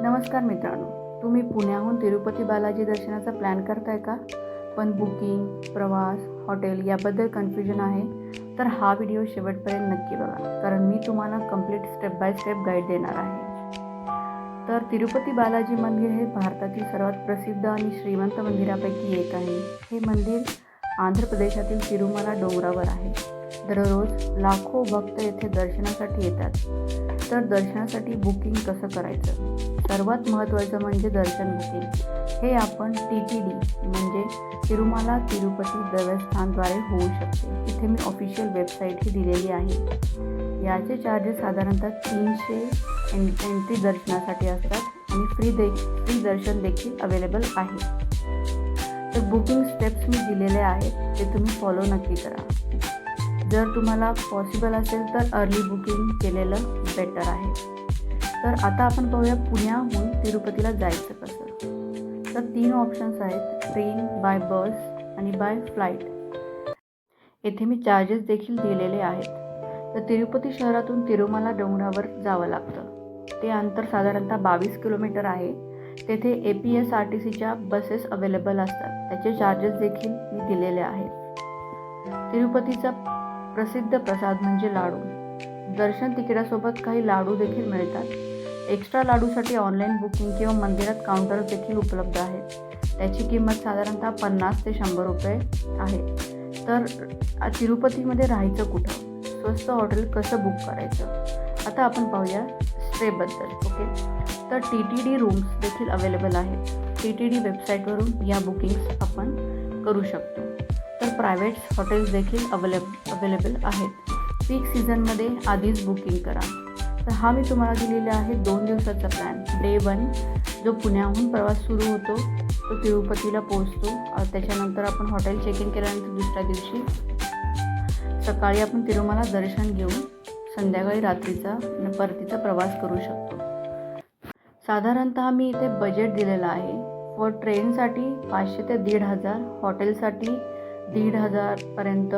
नमस्कार मित्रांनो, तुम्ही पुण्याहून तिरुपती बालाजी दर्शनाचा प्लॅन करताय का? पण बुकिंग, प्रवास, हॉटेल याबद्दल कन्फ्युजन आहे, तर हा व्हिडिओ शेवटपर्यंत नक्की बघा, कारण मी तुम्हाला complete step by step guide देणार आहे. तर तिरुपती बालाजी मंदिर हे भारतातील सर्वात प्रसिद्ध आणि श्रीमंत मंदिरापैकी एक आहे. हे मंदिर आंध्र प्रदेशातील तिरुमला डोंगरावर आहे. दररोज लाखो भक्त येथे दर्शनासाठी येतात. तर दर्शनासाठी बुकिंग कसं करायचं? सर्वात महत्त्वाचं म्हणजे दर्शन बुकिंग. हे आपण TTD म्हणजे तिरुमला तिरुपती देवस्थानद्वारे होऊ शकते. इथे मी ऑफिशियल वेबसाईट ही दिलेली आहे. याचे चार्जेस साधारणतः 300 एंट्री दर्शनासाठी असतात आणि फ्री दर्शन देखील अवेलेबल आहे. तर बुकिंग स्टेप्स मी दिलेले आहेत, ते तुम्ही फॉलो नक्की करा. जर तुम्हाला पॉसिबल असेल तर अर्ली बुकिंग केलेलं बेटर आहे. तर आता आपण पाहूया पुण्याहून तिरुपतीला जायचं कसं. तर 3 ऑप्शन्स आहेत, ट्रेन, बाय बस आणि बाय फ्लाईट. येथे मी चार्जेस देखील दिलेले आहेत. तर तिरुपती शहरातून तिरुमला डोंगरावर जावं लागतं. ते अंतर साधारणतः 22 किलोमीटर आहे. तेथे APSRTCच्या बसेस अवेलेबल असतात. त्याचे चार्जेस देखील मी दिलेले आहेत. तिरुपतीचा प्रसिद्ध प्रसाद म्हणजे लाडू. दर्शन तिकिटासोबत काही लाडू देखील मिळतात. एक्स्ट्रा लाडूसाठी ऑनलाईन बुकिंग किंवा मंदिरात काउंटर देखील उपलब्ध आहेत. त्याची किंमत साधारणतः 50 ते 100 रुपये आहे. तर तिरुपतीमध्ये राहायचं कुठं? स्वस्त हॉटेल कसं बुक करायचं? आता आपण पाहूया स्टेबद्दल. ओके, तर TTD रूम्स देखील अवेलेबल आहेत. TTD वेबसाईटवरून या बुकिंग्स आपण करू शकतो. तर प्रायव्हेट हॉटेल्स देखील अवेलेबल आहेत. पीक सीझनमध्ये आधीच बुकिंग करा. तर हा मी तुम्हाला दिलेला आहे 2 दिवसाचा प्लॅन. डे 1 जो पुण्याहून प्रवास सुरू होतो तो तिरुपतीला पोहोचतो. त्याच्यानंतर आपण हॉटेल चेक इन केल्यानंतर दुसऱ्या दिवशी सकाळी आपण तिरुमला दर्शन घेऊन संध्याकाळी रात्रीचा परतीचा प्रवास करू शकतो. साधारणतः मी इथे बजेट दिलेलं आहे. फॉर ट्रेनसाठी 500 ते 1,500, हॉटेलसाठी 1,500 पर्यंत,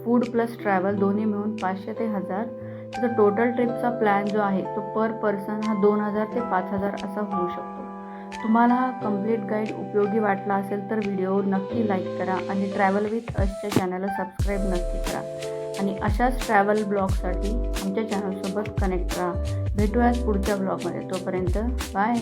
फूड प्लस ट्रॅव्हल दोन्ही मिळून 500 ते 1,000. तर टोटल ट्रिपचा प्लॅन जो आहे तो पर पर्सन हा 2,000 ते 5,000 असा होऊ शकतो. तुम्हाला हा कंप्लीट गाईड उपयोगी वाटला असेल तर व्हिडिओ नक्की लाईक करा आणि ट्रॅव्हल विथ असच्या चॅनलला सबस्क्राईब नक्की करा. आणि अशाच ट्रॅव्हल ब्लॉगसाठी आमच्या चॅनलसोबत कनेक्ट राहा. भेटूयात पुढच्या ब्लॉगमध्ये. तोपर्यंत बाय.